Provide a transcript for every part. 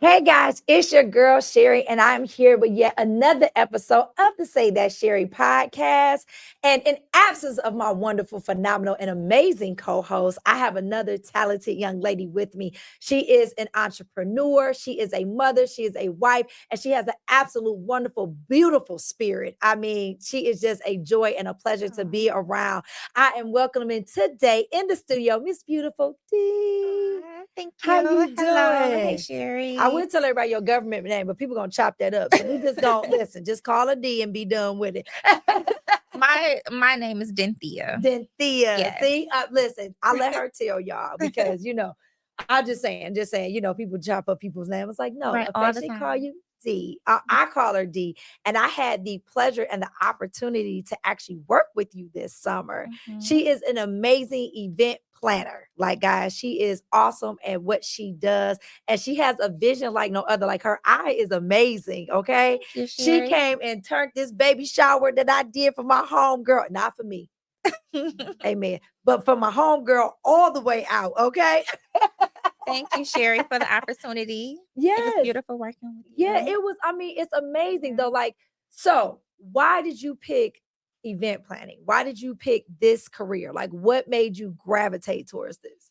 Hey guys, it's your girl Sherry, and I'm here with yet another episode of the Say That Sherry podcast. And in absence of my wonderful, phenomenal, and amazing co-host, I have another talented young lady with me. She is an entrepreneur, she is a mother, she is a wife, and she has an absolute wonderful, beautiful spirit. I mean, she is just a joy and a pleasure to be around. I am welcoming today in the studio, Miss Beautiful D. Thank How you. you Hello. Hey, doing? I Sherry. would tell everybody your government name, but people gonna chop that up. So we just gonna listen, just call her D and be done with it. My name is Denthea. Denthea. Yes. See, listen, I let her tell y'all because I just saying, people chop up people's names. It's like, no, Right, all the affectionately call time. you D. I call her D. And I had the pleasure and the opportunity to actually work with you this summer. Mhm. She is an amazing event planner. Like, guys, she is awesome at what she does. And she has a vision like no other. Like, her eye is amazing. Okay. Thank you, She Sherry. came and turned this baby shower that I did for my home girl, not for me. Amen. But for my home girl all the way out, okay? Thank you, Sherry, for the opportunity. It was Yes. beautiful working with Yeah, you. it was. I mean, it's amazing Yeah. though. Like, so why did you pick event planning? Why did you pick this career? Like, what made you gravitate towards this?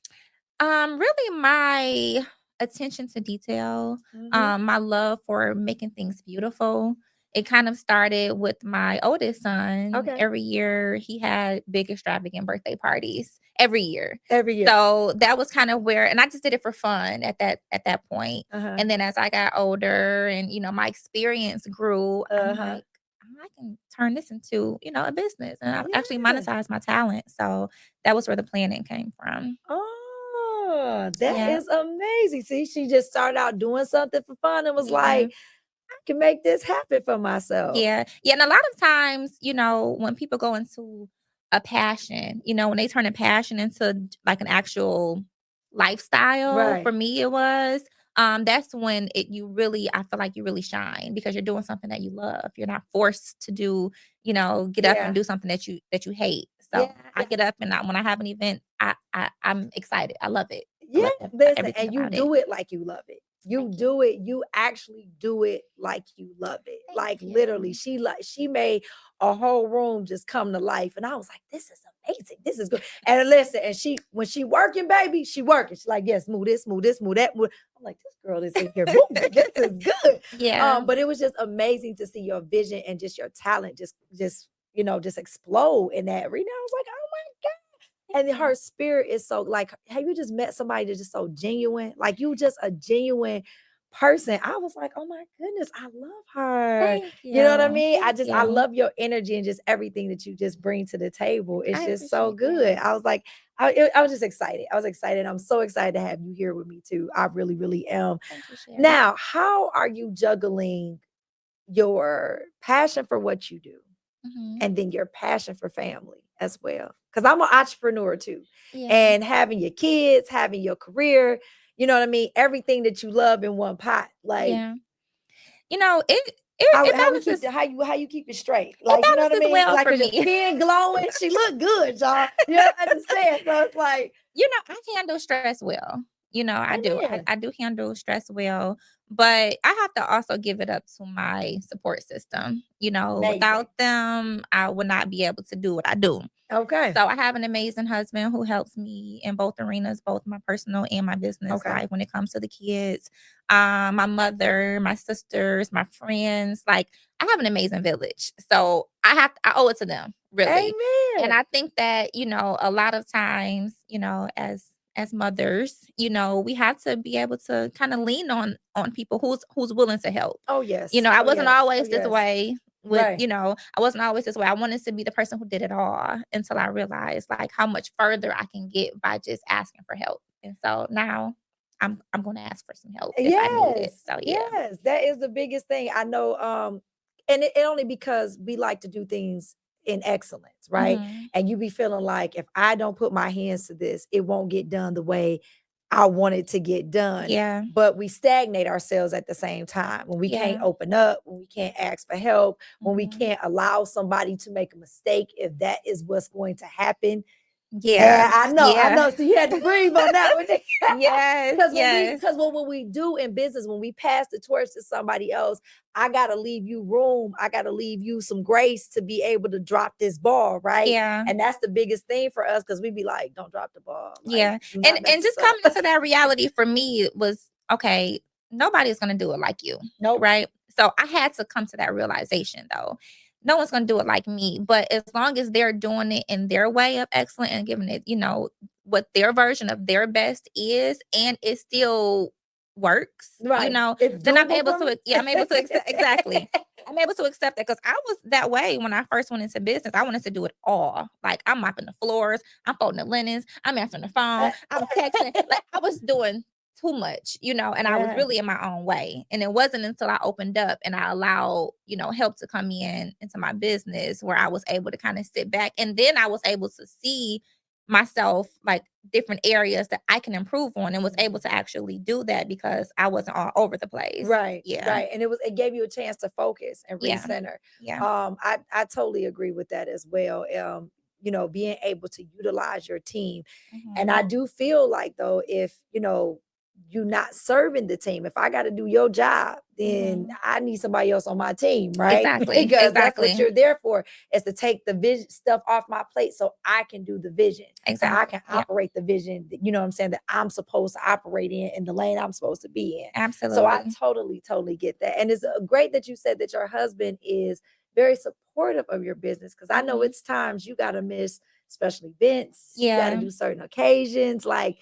Really my attention to detail, Hmm. my love for making things beautiful. It kind of started with my oldest son. Okay. Every year he had big extravagant birthday parties every year. Every year. So that was kind of where, and I just did it for fun at that point. Uh-huh. And then as I got older and my experience grew, I'm Uh-huh. like, "Oh, I can turn this into, a business." And I actually Yeah. monetized my talent. So that was where the planning came from. Oh, that Yeah. is amazing. See, she just started out doing something for fun and was Yeah. like, I can make this happen for myself. Yeah. Yeah, and a lot of times, when people go into a passion, when they turn a passion into like an actual lifestyle, for Right. me it was, that's when I feel like you really shine because you're doing something that you love. You're not forced to get up and Yeah. do something that you hate. So Yeah. I get up and when I have an event, I'm excited. I love it. I Yeah, love listen, everything and you about it. do it like you love it. You Thank you. do it, you actually do it like you love it. Thank Like literally, you. she made a whole room just come to life. And I was like, this is amazing. This is good. And listen, and she when she working, baby, she working. She's like, yes, move this, move this, move that. Move. I'm like, this girl is in here moving. This is good. Yeah. But it was just amazing to see your vision and just your talent just explode in that arena. I was like, oh my God. Thank And then you. her spirit is so like, have you just met somebody that's just so genuine? Like you just a genuine person. I was like, oh my goodness, I love her. Thank You know what I you. mean? Thank I you. love your energy and just everything that you just bring to the table. It's I just so appreciate good. that. I was like, I was just excited. I was excited. I'm so excited to have you here with me too. I really, really am. Thank you, Sherry. Now, how are you juggling your passion for what you do? Mhm. And then your passion for family as well. Because I'm an entrepreneur too. Yeah. And having your kids, having your career, you know what I mean? Everything that you love in one pot. Like Yeah. It how we keep balances the how you keep it straight. it Like, you know what I balances mean? well Like for cause your me. skin glowing. She look good, y'all. You know what I'm saying? So it's like, I handle stress well. I do. I, amen. I do handle stress well, but I have to also give it up to my support system. Amazing. Without them, I would not be able to do what I do. Okay. So I have an amazing husband who helps me in both arenas, both my personal and my business Okay. life when it comes to the kids. My mother, my sisters, my friends. Like I have an amazing village. So I owe it to them, really. And Amen. I think that, a lot of times, as mothers, we have to be able to kind of lean on people who's willing to help. Oh yes. I Oh wasn't yes. Oh always this yes. way with, Right. I wasn't always this way. I wanted to be the person who did it all until I realized like how much further I can get by just asking for help. And so now I'm going to ask for some help if I need it. Yes, So yeah. yes, that is the biggest thing. I know, and it only because we like to do things in excellence, right? Mhm. And you be feeling like if I don't put my hands to this, it won't get done the way I want it to get done. Yeah. But we stagnate ourselves at the same time when we can't Yeah. open up, when we can't ask for help, when we Mhm. can't allow somebody to make a mistake, if that is what's going to happen. Yeah. I know. So you had to breathe on that one. Yes. Because when we do in business, when we pass the torch to somebody else, I gotta leave you room. I gotta leave you some grace to be able to drop this ball, right? Yeah. And that's the biggest thing for us because we be like, don't drop the ball. Like, Yeah. And just coming into that reality for me was, okay, nobody's gonna do it like you. Nope. Right. So I had to come to that realization though. No one's gonna do it like me. But as long as they're doing it in their way of excellent and giving it, what their version of their best is, and it still works, Right. then I'm able to, I'm able to accept exactly. I'm able to accept that because I was that way when I first went into business. I wanted to do it all. Like I'm mopping the floors, I'm folding the linens, I'm answering the phone, I'm texting. Like I was doing too much, and I was really in my own way. And it wasn't until I opened up and I allowed, help to come into my business where I was able to kind of sit back. And then I was able to see myself like different areas that I can improve on, and was able to actually do that because I wasn't all over the place. Right. Yeah. Right. And it gave you a chance to focus and Yeah. recenter. Yeah. I totally agree with that as well. Being able to utilize your team. And I do feel like though, if you're not serving the team, if I got to do your job, then I need somebody else on my team, right? Exactly. Because that's what you're there for, is to take the vision stuff off my plate so I can do the vision. So I can operate the vision, you know what I'm saying, that I'm supposed to operate in the lane I'm supposed to be in. Absolutely. So I totally get that. And it's great that you said that your husband is very supportive of your business, because I know it's times you got to miss special events. You got to do certain occasions. Like,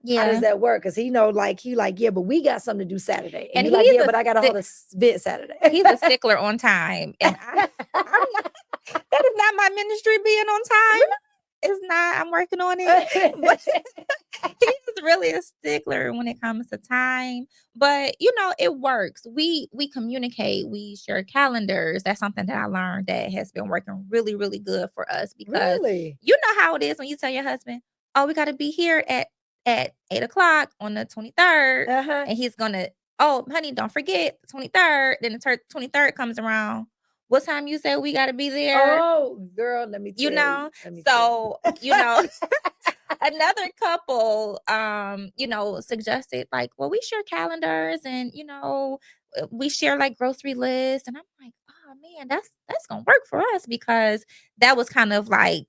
how does that work? Because he yeah, but we got something to do Saturday. And you're like, yeah, but I got to hold a event Saturday. He's a stickler on time. And that is not my ministry, being on time. It's not. I'm working on it. But he's really a stickler when it comes to time. But it works. We communicate. We share calendars. That's something that I learned that has been working really, really good for us. Because you know how it is when you tell your husband, "Oh, we got to be here at 8:00 on the 23rd," and he's gonna, "Oh, honey, don't forget 23rd." Then the 23rd comes around. What time you say we got to be there? Oh, girl, let me tell you. So, another couple, suggested like, well, we share calendars and, we share like grocery lists. And I'm like, oh man, that's going to work for us, because that was kind of like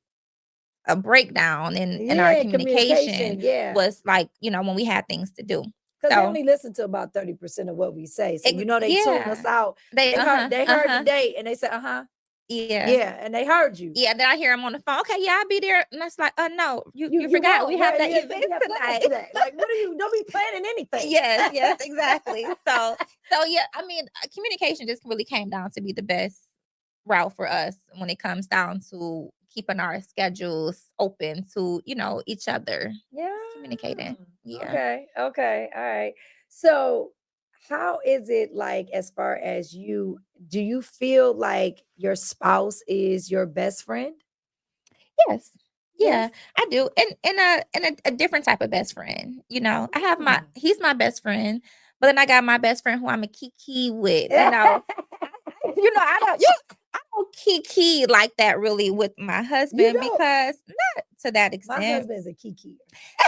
a breakdown in our communication. Was like, when we had things to do. Because they only listen to about 30% of what we say. So, they tune us out. They heard the date and they said, yeah, and they heard you. Yeah, then I hear them on the phone. Okay, yeah, I'll be there. And that's like, no, you forgot we have that event tonight. Like, what are you? Don't be planning anything. Yes, exactly. So yeah, I mean, communication just really came down to be the best route for us when it comes down to keeping our schedules open to, each other. Yeah. Communicating. Yeah. Okay. All right. So how is it like, as far as do you feel like your spouse is your best friend? Yes. Yeah, I do. And a different type of best friend. I have he's my best friend, but then I got my best friend who I'm a kiki with. I don't kiki like that really with my husband, because not to that extent. My husband's a kiki.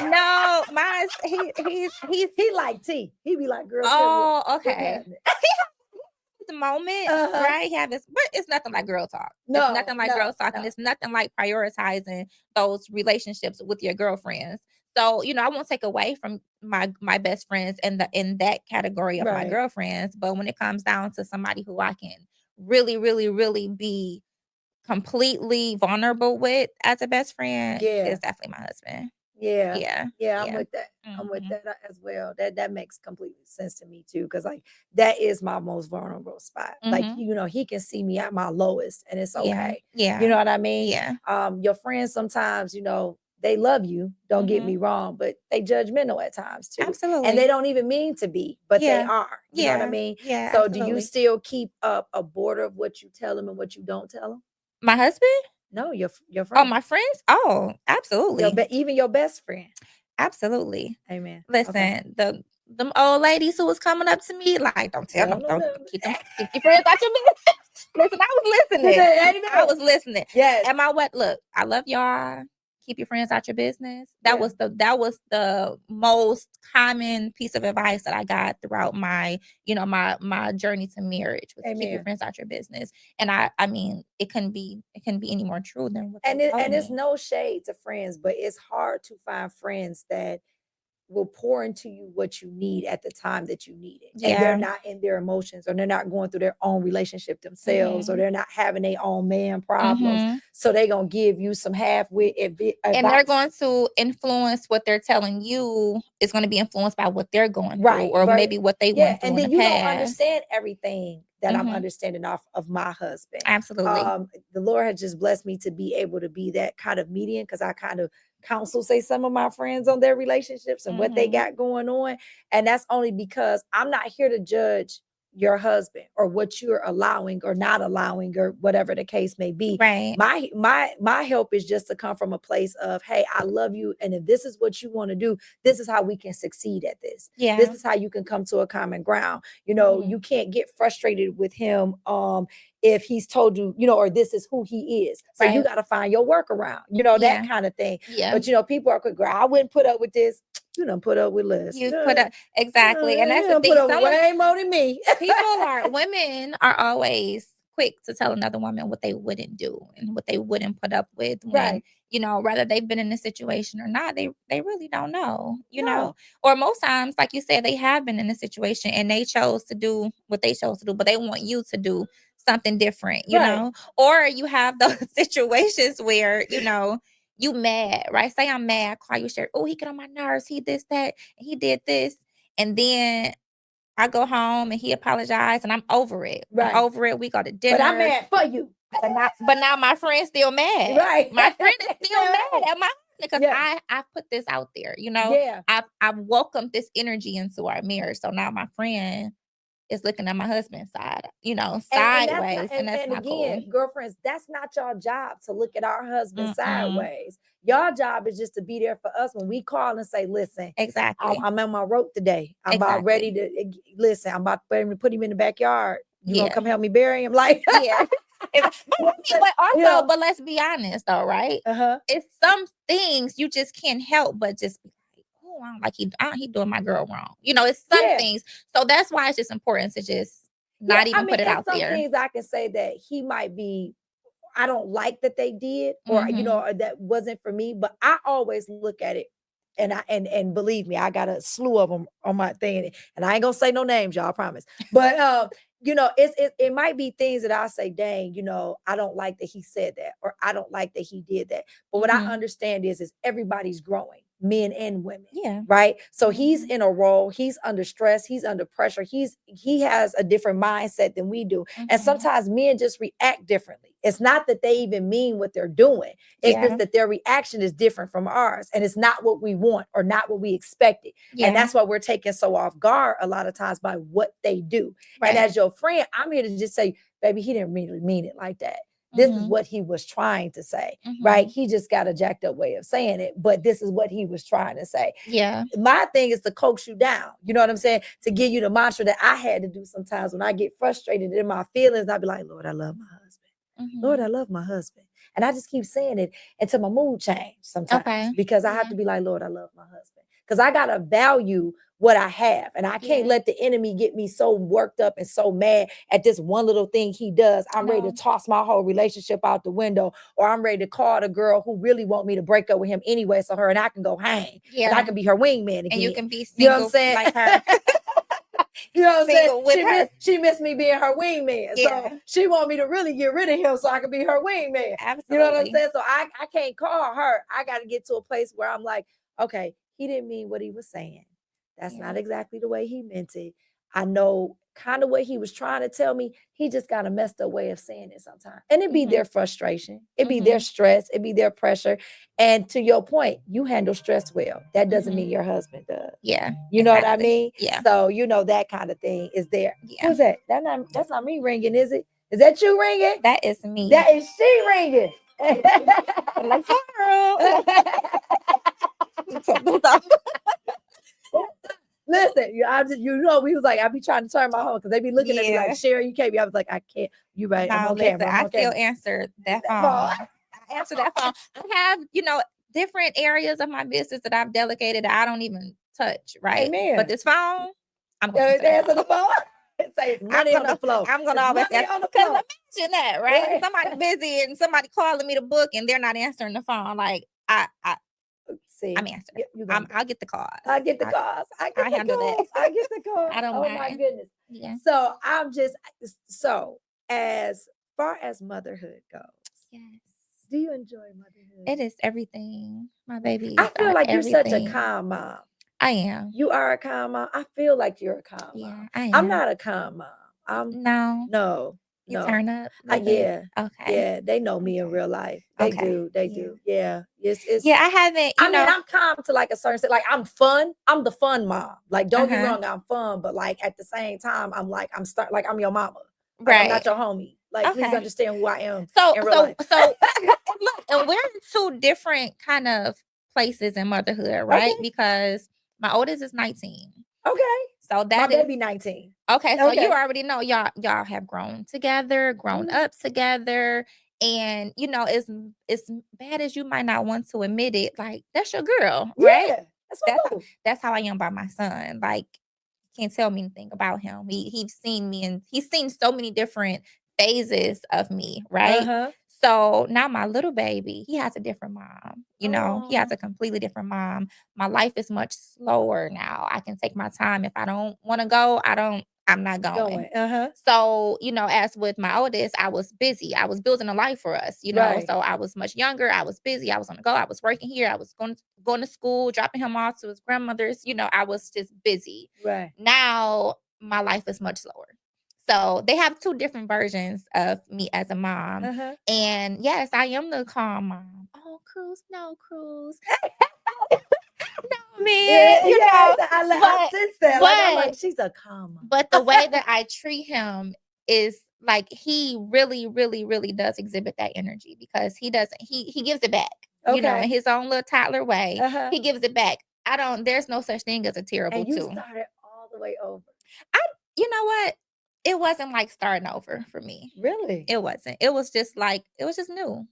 No, mine, he like tea. He be like, girl. Oh, okay. The moment, right? But it's nothing like girl talk. No, it's nothing like girl talk, and it's nothing like prioritizing those relationships with your girlfriends. So, I won't take away from my best friends in that category of my girlfriends. But when it comes down to somebody who I can really, really, really be completely vulnerable with as a best friend, it's definitely my husband. Yeah, I'm with that. I'm with that as well. That makes complete sense to me too, because like that is my most vulnerable spot. Like, he can see me at my lowest, and it's okay. Yeah. You know what I mean? Yeah. Your friends sometimes, they love you. Don't get me wrong, but they judgmental at times too. Absolutely. And they don't even mean to be, but they are. You know what I mean? Yeah. So absolutely. do you still keep up a border of what you tell them and what you don't tell them? My husband? No, your friend. Oh, my friends? Oh, absolutely. Even your best friend. Absolutely. Amen. Listen, them old ladies who was coming up to me, like, don't tell them, don't keep your friends out your business. Listen, I was listening. Amen. I was listening. Yes. And look, I love y'all. keep your friends out your business. That was the most common piece of advice that I got throughout my, my journey to marriage, was keep your friends out your business. And I mean, it couldn't be any more true than what they told it's me. no shade to friends, but it's hard to find friends that will pour into you what you need at the time that you need it. And they're not in their emotions, or they're not going through their own relationship themselves, or they're not having their own man problems. So they're going to give you some half-wit advice. And they're going to influence what they're telling you is going to be influenced by what they're going through, or maybe what they went through and then in the you past. don't understand everything that I'm understanding off of my husband. Absolutely. The Lord has just blessed me to be able to be that kind of median, because I kind of counsel, say, some of my friends on their relationships and what they got going on. And that's only because I'm not here to judge your husband or what you're allowing or not allowing, or whatever the case may be. Right. My help is just to come from a place of, hey, I love you, and if this is what you want to do, this is how we can succeed at this. Yeah. This is how you can come to a common ground. You can't get frustrated with him if he's told you, or this is who he is. So you got to find your workaround, that kind of thing. Yeah. But people are quick, girl, I wouldn't put up with this. You done put up with less. You put up, exactly. And that's the thing. Put up way more than me. Women are always quick to tell another woman what they wouldn't do and what they wouldn't put up with, when, whether they've been in a situation or not, they really don't know, know. Or most times, like you said, they have been in a situation and they chose to do what they chose to do, but they want you to do something different, you know. Or you have those situations where, you mad, right? Say I'm mad, call you, share, oh, he get on my nerves, he this, that, and he did this. And then I go home and he apologized and I'm over it. I'm over it. We go to dinner. But I'm mad for you. But now my friend's still mad. Right. My friend is still mad at my, because I put this out there, I've welcomed this energy into our marriage. So now my friend is looking at my husband's side, sideways. And that's not again, cool. Girlfriends, that's not your job to look at our husband sideways. Your job is just to be there for us when we call and say, listen, exactly, I'm on my rope today. I'm about ready to listen. I'm about to put him in the backyard. You gonna come help me bury him? Like, but let's be honest though, right? It's some things you just can't help but just be like, oh, I don't like he doing my girl wrong. It's some things. So that's why it's just important to just not even put it out there. Some things I can say that he might be, I don't like that they did, or or that wasn't for me, but I always look at it. And believe me, I got a slew of them on my thing, and I ain't gonna say no names, y'all, I promise. But it might be things that I say, dang, I don't like that he said that, or I don't like that he did that. But what I understand is everybody's growing, men and women. Yeah. Right. So he's in a role, he's under stress, he's under pressure, he has a different mindset than we do. And sometimes men just react differently. It's not that they even mean what they're doing. It's just that their reaction is different from ours. And it's not what we want or not what we expected. And that's why we're taken so off guard a lot of times by what they do. Right. And as your friend, I'm here to just say, baby, he didn't really mean it like that. This is what he was trying to say, right? He just got a jacked up way of saying it, but this is what he was trying to say. Yeah. My thing is to coax you down. You know what I'm saying? To give you the mantra that I had to do sometimes when I get frustrated in my feelings. I'd be like, Lord, I love my husband. Lord, I love my husband. And I just keep saying it until my mood change sometimes, because I have to be like, Lord, I love my husband. Because I got to value what I have. And I can't let the enemy get me so worked up and so mad at this one little thing he does. I'm ready to toss my whole relationship out the window, or I'm ready to call the girl who really want me to break up with him anyway, so her and I can go hang. And I can be her wingman again. And you can be single, you know what I'm saying? Like her. You know what I'm saying? She missed me being her wingman. Yeah. So she want me to really get rid of him so I can be her wingman. Absolutely. You know what I'm saying? So I can't call her. I got to get to a place where I'm like, okay, he didn't mean what he was saying. That's not exactly the way he meant it. I know kind of what he was trying to tell me. He just got a messed up way of saying it sometimes. And it'd be their frustration. It'd be their stress. It'd be their pressure. And to your point, you handle stress well. That doesn't mean your husband does. Yeah. You know what I mean? Yeah. So, that kind of thing is there. Yeah. Who's that? That's not me ringing, is it? Is that you ringing? That is me. That is she ringing. Like, girl. Listen, we was like, I be trying to turn my home because they be looking at me like, Sherry, you can't be. I was like, I can't. You right. No, I'm on camera. I still answer that phone. I answer that phone. I have, different areas of my business that I've delegated that I don't even touch, right? Amen. But this phone, I'm going to Answer the phone. Say money on the floor. I'm gonna It's always money answer. on the Because floor. imagine that, right? Right. Somebody busy and somebody calling me to book and they're not answering the phone. Like See, I'm answering. you gonna I'll get the calls. I get the calls. I get the handle that. calls. I get the calls. I don't Oh my mind. goodness. Yeah. So I'm just so as far as motherhood goes. Yes. Do you enjoy motherhood? It is everything. My babies. I feel like you're such a everything. calm mom. I am. You are a calm mom. I feel like you're a calm Yeah, mom. I am. I'm not a calm mom. No. You turn up. Yeah. Okay. Yeah. They know me in real life. They do. They do. Yeah. It's Yeah, I haven't. I mean, I'm calm to like a certain extent. Like I'm fun. I'm the fun mom. Like don't get me wrong, I'm fun, but like at the same time, I'm like I'm your mama. Like I'm not your homie. Like please understand who I am. So in real life. and we're in two different kind of places in motherhood, right? Okay. Because my oldest is 19. Okay. So my baby 19. Okay, so you already know y'all have grown together, grown up together, and it's bad as you might not want to admit it, like that's your girl, right? Yeah, That's how I am by my son. Like, can't tell me anything about him. He's seen me and he's seen so many different phases of me, right? So now my little baby, he has a different mom. He has a completely different mom. My life is much slower now. I can take my time. If I don't want to go, I'm not going. So, as with my oldest, I was busy. I was building a life for us, Right. So I was much younger. I was busy. I was on the go. I was working here. I was going to school, dropping him off to his grandmother's. I was just busy. Right. Now my life is much slower. So they have two different versions of me as a mom. And yes, I am the calm mom. Oh, Cruz, no, Cruz. No, man. I sense that. Like I'm like, she's a calm mom. But the way that I treat him is like he really, really, really does exhibit that energy because he doesn't. He gives it back. In his own little toddler way. He gives it back. There's no such thing as a terrible And you two. started all the way over. You know what? It wasn't like starting over for me. Really? It wasn't. It was just new.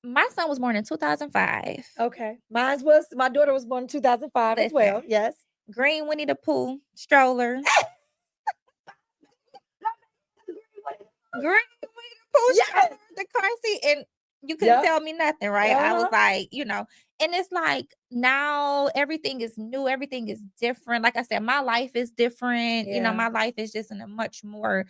My son was born in 2005. Okay. My daughter was born in 2005 as well. Yes. Green Winnie the Pooh stroller. Green Winnie the Pooh stroller, the car seat, and you couldn't tell me nothing, right? I was like, and it's like now everything is new, everything is different. Like I said, my life is different. My life is just in a much more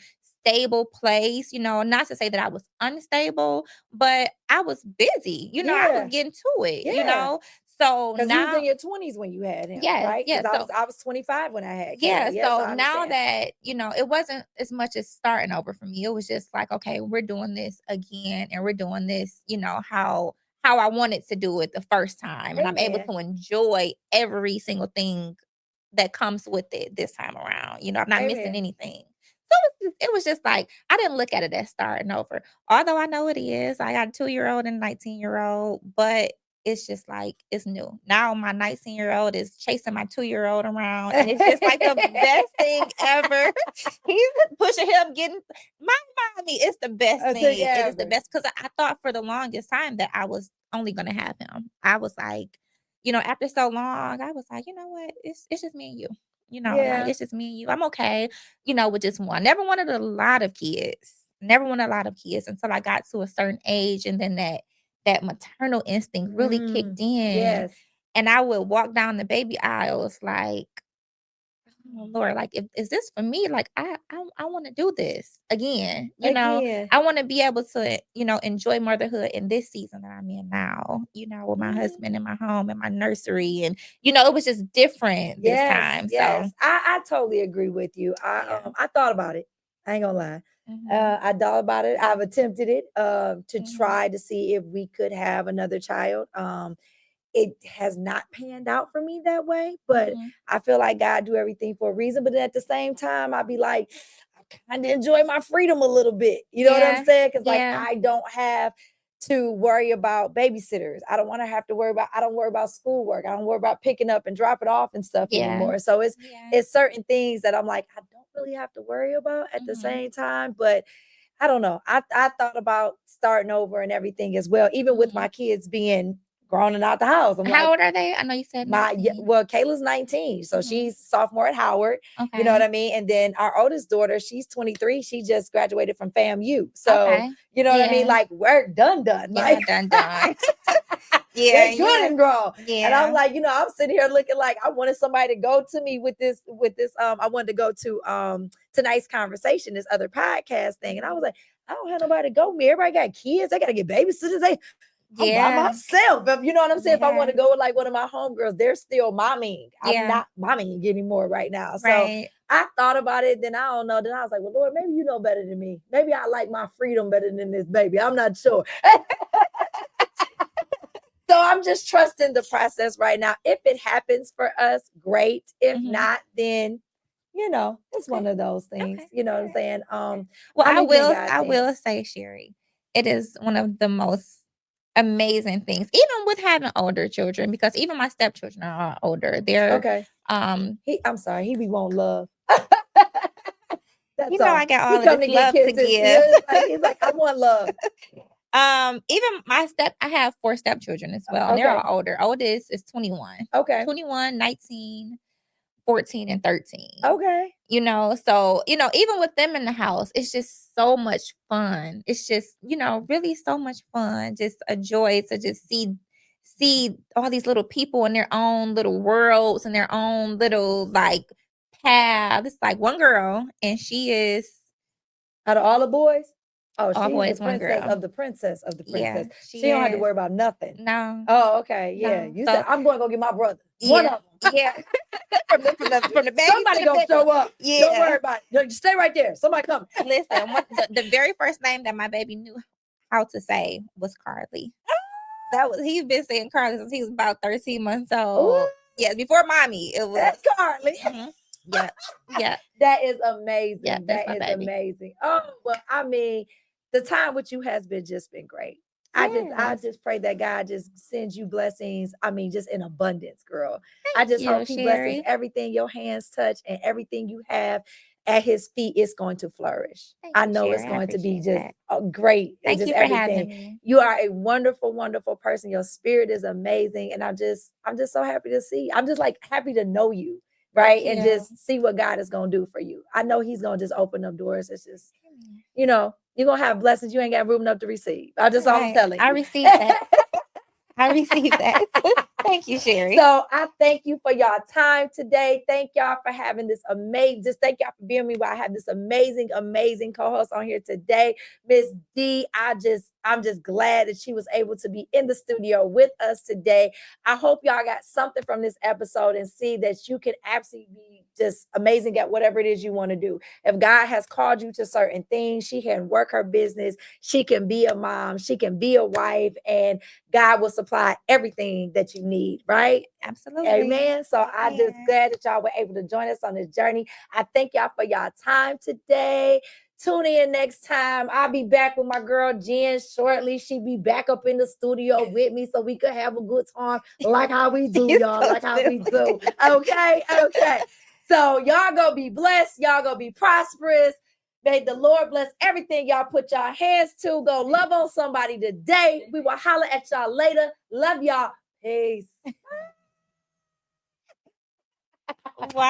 stable place. Not to say that I was unstable, but I was busy. I was getting to it. So because now you was in your 20s when you had him, right? Yeah, because I was 25 when I had Caleb. Yeah, so now that it wasn't as much as starting over for me. It was just like, okay, we're doing this again, and we're doing this, how I wanted to do it the first time, and I'm able to enjoy every single thing that comes with it this time around. I'm not missing anything. So it was just like I didn't look at it as starting over, although I know it is. I got a 2-year-old and a 19-year-old, but it's just like it's new. Now my 19-year-old is chasing my 2-year-old around, and it's just like the best thing ever. He's pushing him, getting my mommy. It's the best thing. It is the best because I thought for the longest time that I was only gonna have him. I was like, after so long, I was like, you know what? It's just me and you. Like it's just me and you. I'm okay, with just one. Never wanted a lot of kids. Never wanted a lot of kids until I got to a certain age, and then that maternal instinct really kicked in. Yes. And I would walk down the baby aisles like, oh Lord, like is this for me? Like I want to do this again. I want to be able to, enjoy motherhood in this season that I'm in now, with my husband in my home and my nursery. And, it was just different this time. Yes. So I totally agree with you. I thought about it. I ain't gonna lie. I thought about it. I've attempted it to try to see if we could have another child. It has not panned out for me that way, but I feel like God do everything for a reason. But at the same time, I'd be like, I kind of enjoy my freedom a little bit. You know what I'm saying? Because like I don't have to worry about babysitters. I don't want to have to worry about. I don't worry about schoolwork. I don't worry about picking up and dropping off and stuff anymore. So it's certain things that I'm like I don't really have to worry about at the same time. But I don't know. I thought about starting over and everything as well, even with my kids being grown and out the house. I'm How like, old are they? I know you said 19. well, Kayla's 19, so she's sophomore at Howard. Okay. You know what I mean? And then our oldest daughter, she's 23. She just graduated from FAMU. So Okay. you know what I mean? Yeah. Like, we're done. Yeah, Like, done. Yeah, they're you good know. and grown. And I'm Yeah. like, I'm sitting here looking like I wanted somebody to go to me with this. I wanted to go to tonight's conversation, this other podcast thing. And I was like, I don't have nobody to go with me. Everybody got kids. They got to get babysitters. I'm by Yeah. myself. You know what I'm saying? If I want Yeah. to go with like one of my homegirls, they're still momming. I'm Yeah. not momming anymore right now. So Right. I thought about it. Then I don't know. Then I was like, well, Lord, maybe you know better than me. Maybe I like my freedom better than this baby. I'm not sure. So I'm just trusting the process right now. If it happens for us, great. If not, then it's one of those things. Okay. You know what I'm saying? Well, I'm I even in will God's I will hands. say, Sherry, it is one of the most amazing things, even with having older children, because even my stepchildren are older. They're Okay. I'm sorry, he be wanting love. That's all. I got He all of come this to get love to kisses. give. He's like, I want love. Even I have 4 stepchildren as well, and they're Okay. all older. Oldest is 21. Okay. 21, 19, 14, and 13. Okay. So, even with them in the house, it's just so much fun. It's just, really so much fun. Just a joy to just see all these little people in their own little worlds and their own little like paths. It's like one girl, and she is Out of all the boys, all she's the boys, one princess girl. of the princess of the Yeah, princess. she She don't have to is. worry about nothing. No. Oh, okay. Yeah. No. You So- said I'm going to go get my brother. One Yeah. of them. Yeah. from the baby Somebody to the gonna big show one. up. Yeah. Don't worry about it. Just stay right there. Somebody come. Listen, the very first name that my baby knew how to say was Carly. He's been saying Carly since he was about 13 months old. Ooh. Yeah, before mommy, it was That's Carly. Yeah. Yeah. That is amazing. Yeah, that's That my is baby. amazing. Oh, well, I mean, the time with you has just been great. I Yes. just pray that God just sends you blessings. I mean, just in abundance, girl. I Thank just you, hope He blesses Sherry. everything your hands touch and everything you have at His feet is going to flourish. Thank I you, know it's Sherry. I going to be appreciate just that. great. Thank Just you for everything. having me. You are a wonderful, wonderful person. Your spirit is amazing, and I'm just so happy to see. I'm just like happy to know you, right? And you. just see what God is gonna do for you. I know He's gonna just open up doors. It's just, you're gonna have blessings you ain't got room enough to receive. I'm telling you. I received that. I received that. Thank you, Sherry. So I thank you for y'all time today. Thank y'all for having this amazing, just thank y'all for being me while I have this amazing, amazing co-host on here today. Miss D, I'm just glad that she was able to be in the studio with us today. I hope y'all got something from this episode and see that you can absolutely be just amazing at whatever it is you want to do. If God has called you to certain things, she can work her business. She can be a mom. She can be a wife, and God will supply everything that you need, right? Absolutely. Amen. So I'm just glad that y'all were able to join us on this journey. I thank y'all for y'all time today. Tune in next time. I'll be back with my girl Jenn shortly. She'll be back up in the studio with me so we could have a good time like how we do, y'all. Like how we do. Okay. Okay. So y'all gonna be blessed. Y'all gonna be prosperous. May the Lord bless everything y'all put y'all hands to. Go love on somebody today. We will holler at y'all later. Love y'all. Peace. Wow.